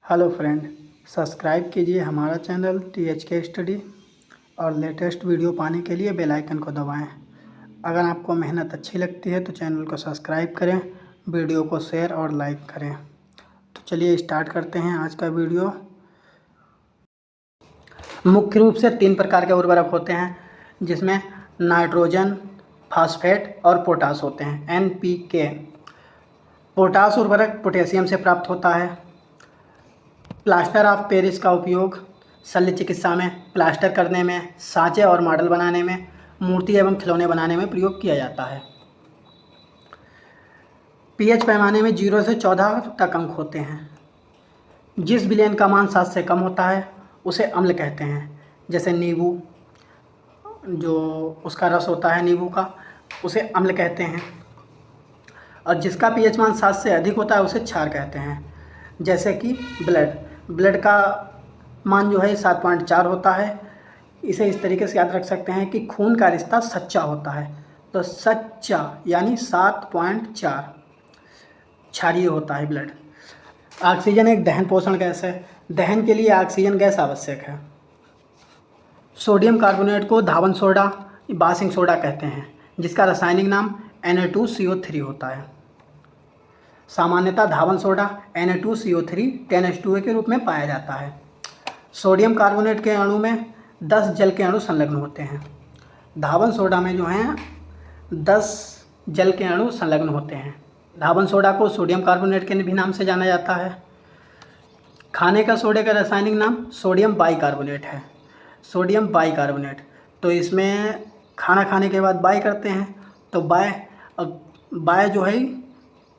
Hello friend, subscribe कीजिए हमारा channel THK study और लेटेस्ट वीडियो पाने के लिए बेल आइकन को दबाएं। अगर आपको मेहनत अच्छी लगती है तो चैनल को सब्सक्राइब करें, वीडियो को शेयर और लाइक करें। तो चलिए स्टार्ट करते हैं आज का वीडियो। मुख्य रूप से 3 प्रकार के उर्वरक होते हैं, जिसमें नाइट्रोजन, फास्फेट और पोटास होते हैं। NPK। पोटास उर्वरक पोटेशियम से प्राप्त होता है। प्लास्टर ऑफ पेरिस का उपयोग शल्य चिकित्सा में, प्लास्टर करने में, सांचे और मॉडल बनाने में, मूर्ति एवं खिलौने बनाने में प्रयोग किया जाता है। pH पैमाने में 0 से 14 तक अंक होते हैं। जिस विलयन का मान 7 से कम होता है उसे अम्ल कहते हैं। जैसे नींबू, जो उसका रस होता है नींबू का, उसे अम्ल कहते हैं। और जिसका pH मान 7 से अधिक होता है उसे क्षार कहते हैं। जैसे कि ब्लड का मान जो है 7.4 होता है। इसे इस तरीके से याद रख सकते हैं कि खून का रिश्ता सच्चा होता है, तो सच्चा यानी 7.4 क्षारीय होता है ब्लड। ऑक्सीजन एक दहन पोषण गैस है। दहन के लिए ऑक्सीजन गैस आवश्यक है। सोडियम कार्बोनेट को धावन सोडा, बासिंग सोडा कहते हैं, जिसका रासायनिक नाम Na2CO3 होता है। सामान्यतः धावन सोडा Na2CO3 10H2O के रूप में पाया जाता है। सोडियम कार्बोनेट के अणु में 10 जल के अणु संलग्न होते हैं। धावन सोडा में जो हैं 10 जल के अणु संलग्न होते हैं। धावन सोडा को सोडियम कार्बोनेट के भी नाम से जाना जाता है। खाने का सोडे का रासायनिक नाम सोडियम बाइकार्बोनेट है। सोडियम बाइकार्बोनेट, तो इसमें खाना खाने के बाद बाय करते हैं, तो बाय जो है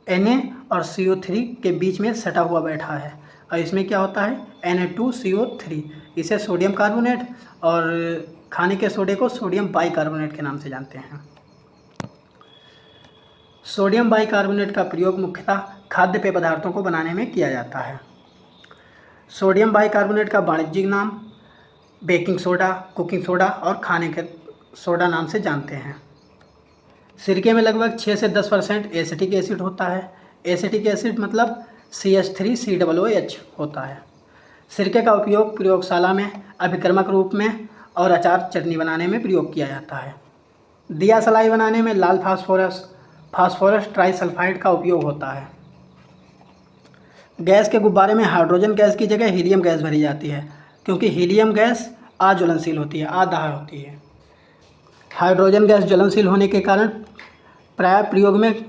Na और CO3 के बीच में सटा हुआ बैठा है, और इसमें क्या होता है Na2CO3। इसे सोडियम कार्बोनेट और खाने के सोडे को सोडियम बाइकार्बोनेट के नाम से जानते हैं। सोडियम बाइकार्बोनेट का प्रयोग मुख्यतः खाद्य पेय पदार्थों को बनाने में किया जाता है। सोडियम बाइकार्बोनेट का वाणिज्यिक नाम बेकिंग सोडा, कुकिंग सोडा और खाने के सोडा नाम से जानते हैं। सिरके में लगभग 6 से 10% एसिटिक एसिड होता है। एसिटिक एसिड मतलब CH3COOH होता है। सिरके का उपयोग प्रयोगशाला में अभिक्रमक रूप में और अचार चटनी बनाने में प्रयोग किया जाता है। दिया सलाई बनाने में लाल फास्फोरस ट्राइसल्फाइड का उपयोग होता है। गैस के गुब्बारे में हाइड्रोजन गैस की जगह हीलियम गैस भरी जाती है, क्योंकि हीलियम गैस अज्वलनशील होती है, अदाह होती है। हाइड्रोजन गैस ज्वलनशील होने के कारण प्राय प्रयोग में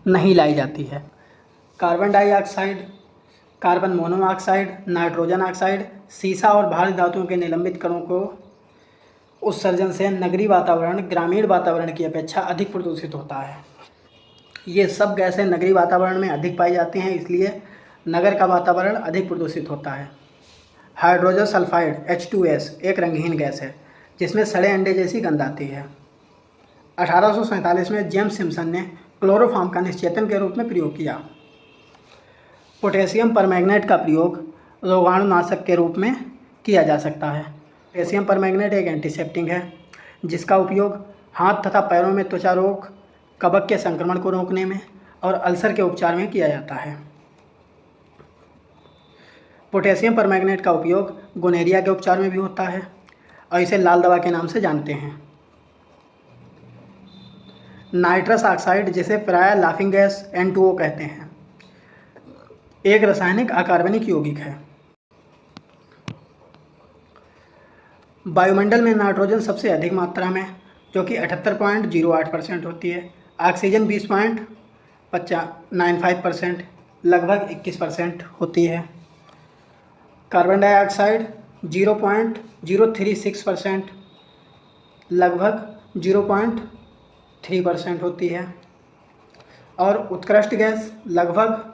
नहीं लाई जाती है। Carbon dioxide, carbon monoxide, nitrogen oxide सीसा और भारी धातुओं के निलंबित कणों को उत्सर्जन से नगरीय वातावरण ग्रामीण वातावरण की अपेक्षा अधिक प्रदूषित होता है। ये सब गैसें नगरीय वातावरण में अधिक पाई जाती हैं, इसलिए नगर का वातावरण अधिक प्रदूषित होता है। हाइड्रोजन सल्फाइड H2S एक रंगहीन गैस है, जिसमें सड़े अंडे जैसी गंध आती है। 1847 में जेम्स सिम्पसन ने क्लोरोफॉर्म का निश्चेतन के रूप में प्रयोग किया। पोटेशियम परमैंगनेट का प्रयोग रोगाणुनाशक के रूप में किया जा सकता है। पोटेशियम परमैंगनेट एक एंटीसेप्टिक है, जिसका उपयोग हाथ तथा पैरों में त्वचा रोग, कवक के संक्रमण को रोकने में और अल्सर के उपचार में किया जाता है। पोटेशियम परमैंगनेट का उपयोग गोनोरिया के उपचार में भी होता है, और इसे लाल दवा के नाम से जानते हैं। नाइट्रस ऑक्साइड, जिसे प्रायः लाफिंग गैस N2O कहते हैं, एक रासायनिक अकार्बनिक यौगिक है। वायुमंडल में नाइट्रोजन सबसे अधिक मात्रा में, जो कि 78.08% होती है। ऑक्सीजन 20.95%, लगभग 21% होती है। कार्बन डाइऑक्साइड 0.036%, लगभग 0.3% होती है। और उत्कृष्ट गैस लगभग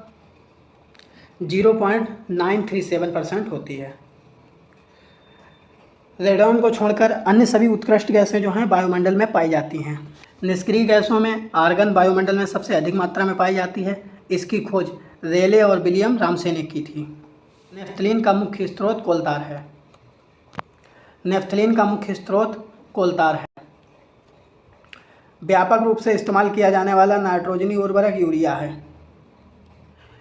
0.937% होती है। रेडॉन को छोड़कर अन्य सभी उत्कृष्ट गैसें जो हैं वायुमंडल में पाई जाती हैं। निष्क्रिय गैसों में आर्गन वायुमंडल में सबसे अधिक मात्रा में पाई जाती है। इसकी खोज रेले और विलियम रामसे ने की थी। नेफ्थलीन का मुख्य स्रोत कोलतार है। नेफ्थलीन का मुख्य स्रोत कोलतार है। व्यापक रूप से इस्तेमाल किया जाने वाला नाइट्रोजनी उर्वरक यूरिया है।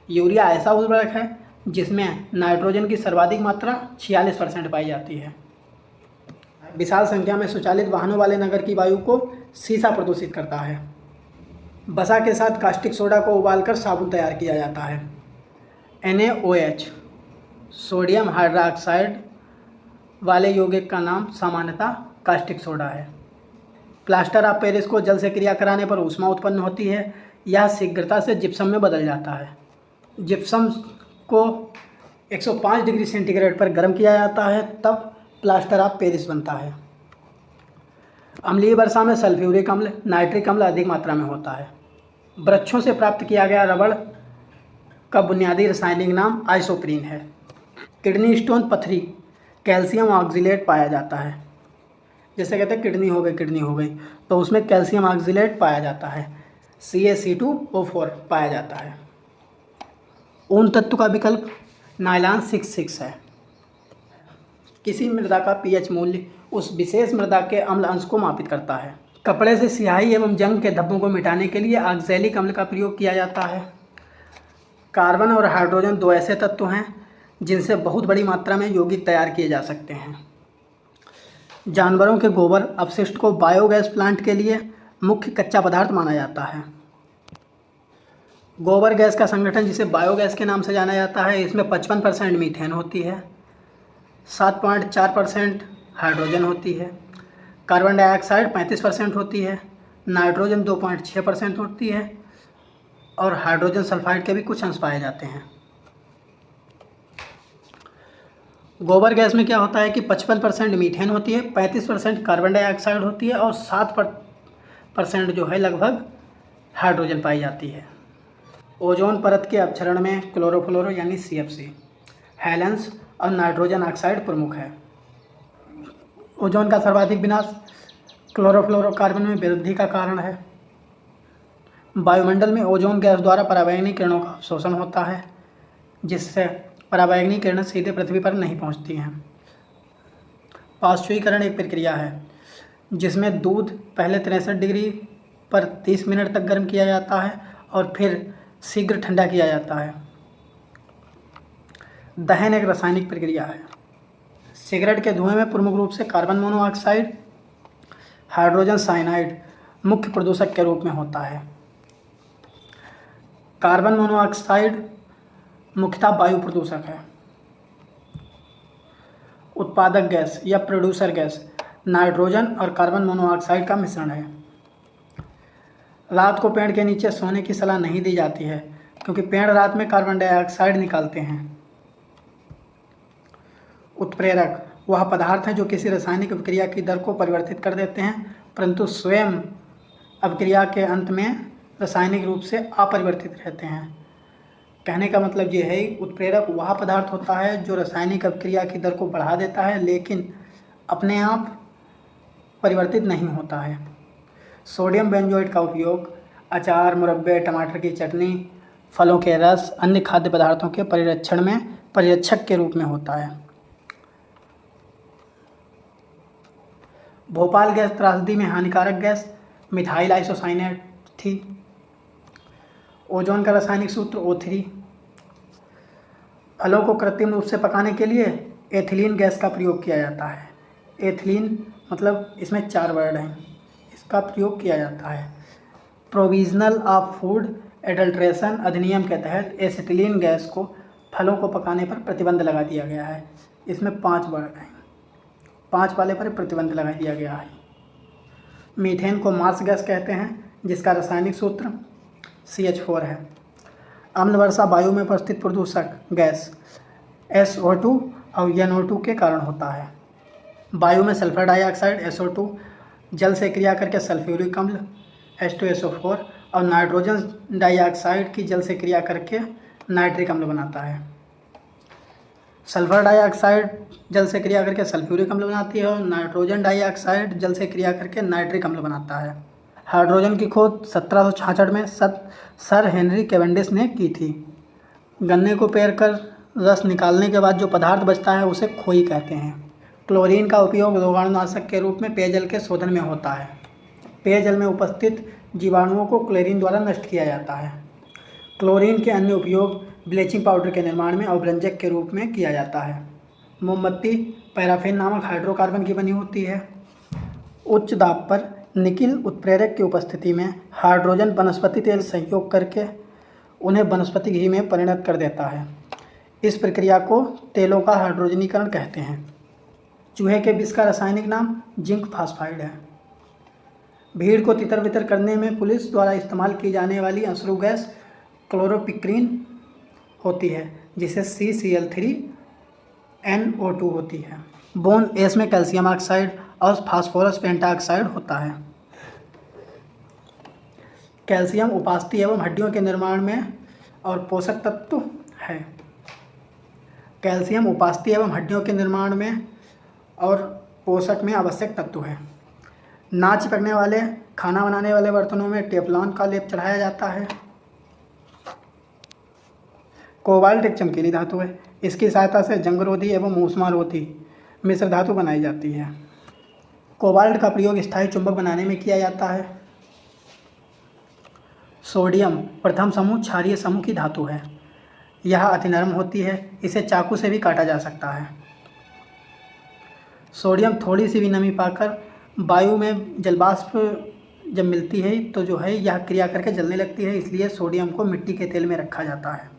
यूरिया ऐसा उर्वरक है जिसमें नाइट्रोजन की सर्वाधिक मात्रा 46% पाई जाती है। विशाल संख्या में स्वचालित वाहनों वाले नगर की वायु को सीसा प्रदूषित करता है। वसा के साथ कास्टिक सोडा को उबालकर साबुन तैयार किया जाता है। NaOH सोडियम हाइड्रोक्साइड वाले यौगिक का नाम सामान्यतः कास्टिक सोडा है। प्लास्टर ऑफ पेरिस को जल से क्रिया कराने पर ऊष्मा उत्पन्न होती है। यह शीघ्रता से जिप्सम में बदल जाता है। जिप्सम को 105 डिग्री सेंटीग्रेड पर गर्म किया जाता है, तब प्लास्टर ऑफ पेरिस बनता है। अम्लीय वर्षा में सल्फ्यूरिक अम्ल, नाइट्रिक अम्ल अधिक मात्रा में होता है। वृक्षों से प्राप्त किया गया रबड़ का बुनियादी रासायनिक नाम आइसोप्रीन है। किडनी स्टोन पथरी कैल्शियम ऑक्जिलेट पाया जाता है। जैसे कहते हैं किडनी हो गई, तो उसमें कैल्शियम ऑक्जिलेट पाया जाता है। CaC2O4 पाया जाता है। ऊन तत्व का विकल्प नायलॉन 66 है। किसी मृदा का pH मूल्य उस विशेष मृदा के अम्ल अंश को मापित करता है। कपड़े से स्याही एवं जंग के धब्बों को मिटाने के लिए ऑक्सैलिक अम्ल का प्रयोग किया जाता है। कार्बन और हाइड्रोजन दो ऐसे तत्व हैं जिनसे बहुत बड़ी मात्रा में यौगिक तैयार किए जा सकते हैं। जानवरों के गोबर अपशिष्ट को बायोगैस प्लांट के लिए मुख्य कच्चा पदार्थ माना जाता है। गोबर गैस का संगठन, जिसे बायोगैस के नाम से जाना जाता है, इसमें 55% मीथेन होती है, 7.4% हाइड्रोजन होती है, कार्बन डाइऑक्साइड 35% होती है, नाइट्रोजन 2.6% होती है और हाइड्रोजन सल्फाइड के भी कुछ अंश पाए जाते हैं। गोबर गैस में क्या होता है कि 55% मीथेन होती है, 35% कार्बन डाइऑक्साइड होती है और 7% जो है लगभग हाइड्रोजन पाई जाती है। ओजोन परत के अपक्षरण में क्लोरोफ्लोरो यानी CFC, हेलेंस और नाइट्रोजन ऑक्साइड प्रमुख है। ओजोन का सर्वाधिक विनाश क्लोरोफ्लोरोकार्बन में वृद्धि का कारण है। वायुमंडल में ओजोन गैस द्वारा पराबैंगनी किरणों का अवशोषण होता है, जिससे पराबैंगनी किरणें सीधे पृथ्वी पर नहीं पहुंचती हैं। पाश्चुरीकरण एक प्रक्रिया है जिसमें दूध पहले 63 डिग्री पर 30 मिनट तक गर्म किया जाता है और फिर शीघ्र ठंडा किया जाता है। दहन एक रासायनिक प्रक्रिया है। सिगरेट के धुएं में प्रमुख रूप से कार्बन मोनोऑक्साइड, हाइड्रोजन साइनाइड मुख्य प्रदूषक के रूप में होता है। कार्बन मोनोऑक्साइड मुख्यतः वायु प्रदूषक है। उत्पादक गैस या प्रोड्यूसर गैस नाइट्रोजन और कार्बन मोनोऑक्साइड का मिश्रण है। रात को पेड़ के नीचे सोने की सलाह नहीं दी जाती है क्योंकि पेड़ रात में कार्बन डाइऑक्साइड निकालते हैं। उत्प्रेरक वह पदार्थ हैं जो किसी रासायनिक अभिक्रिया की दर को परिवर्तित कर देते हैं, परंतु स्वयं अभिक्रिया के अंत में रासायनिक रूप से अपरिवर्तित रहते हैं। कहने का मतलब ये है, उत्प्रेरक वह पदार्थ होता है जो रासायनिक अभिक्रिया की दर को बढ़ा देता है लेकिन अपने आप परिवर्तित नहीं होता है। सोडियम बेंजोएट का उपयोग अचार, मुरब्बे, टमाटर की चटनी, फलों के रस, अन्य खाद्य पदार्थों के परिरक्षण में परिरक्षक के रूप में होता है। भोपाल गैस त्रासदी में हानिकारक गैस मिथाइल आइसोसाइनेट थी। ओजोन का रासायनिक सूत्र O3। फलों को कृत्रिम रूप से पकाने के लिए एथिलीन गैस का प्रयोग किया जाता है। एथिलीन मतलब इसमें 4 वर्ड हैं, इसका प्रयोग किया जाता है। प्रोविजनल ऑफ फूड एडल्ट्रेशन अधिनियम के तहत एसिटिलीन गैस को फलों को पकाने पर प्रतिबंध लगा दिया गया है। इसमें 5 वर्ड हैं, 5 वाले पर प्रतिबंध लगा दिया गया है। मीथेन को मार्स गैस कहते हैं जिसका रासायनिक सूत्र CH4 है। अम्ल वर्षा वायु में उपस्थित प्रदूषक गैस SO2 और NO2 के कारण होता है। वायु में सल्फर डाइऑक्साइड SO2 जल से क्रिया करके सल्फ्यूरिक अम्ल H2SO4 और नाइट्रोजन डाइऑक्साइड की जल से क्रिया करके नाइट्रिक अम्ल बनाता है। सल्फर डाइऑक्साइड जल से क्रिया करके सल्फ्यूरिक अम्ल बनाती है और नाइट्रोजन डाइऑक्साइड जल से क्रिया करके नाइट्रिक अम्ल बनाता है। हाइड्रोजन की खोज 1766 में सर हेनरी कैवेंडिश ने की थी। गन्ने को पेर कर रस निकालने के बाद जो पदार्थ बचता है उसे खोई कहते हैं। क्लोरीन का उपयोग रोगाणुनाशक के रूप में पेयजल के शोधन में होता है। पेयजल में उपस्थित जीवाणुओं को क्लोरीन द्वारा नष्ट किया जाता है। क्लोरीन के अन्य उपयोग ब्लीचिंग पाउडर के निर्माण में अवरंजक के रूप में किया जाता है। मोमबत्ती पैराफिन नामक हाइड्रोकार्बन की बनी होती है। उच्च दाब पर निकिल उत्प्रेरक की उपस्थिति में हाइड्रोजन वनस्पति तेल संयोग करके उन्हें वनस्पति घी में परिणत कर देता है। इस प्रक्रिया को तेलों का हाइड्रोजनीकरण कहते हैं। चूहे के विष का रासायनिक नाम जिंक फास्फाइड है। भीड़ को तितर बितर करने में पुलिस द्वारा इस्तेमाल की जाने वाली अश्रु गैस क्लोरोपिक्रीन होती है, जिसे CCl3NO2 होती है। बोन एस में कैल्शियम ऑक्साइड और फास्फोरस पेंटाऑक्साइड होता है। कैल्शियम उपास्थि एवं हड्डियों के निर्माण में और पोषक तत्व है। कैल्शियम उपास्थि एवं हड्डियों के निर्माण में और पोषक में आवश्यक तत्व है। ना चिपकने वाले खाना बनाने वाले बर्तनों में टेफ्लॉन का लेप चढ़ाया जाता है। कोबाल्ट एक चमकीली धातु है। इसकी सहायता से जंगरोधी एवं ऊष्मारोधी मिश्र धातु बनाई जाती है। कोबाल्ट का प्रयोग स्थायी चुंबक बनाने में किया जाता है। सोडियम प्रथम समूह क्षारीय समूह की धातु है। यह अति नरम होती है, इसे चाकू से भी काटा जा सकता है। सोडियम थोड़ी सी भी नमी पाकर वायु में जलवाष्प जब मिलती है तो जो है यह क्रिया करके जलने लगती है, इसलिए सोडियम को मिट्टी के तेल में रखा जाता है।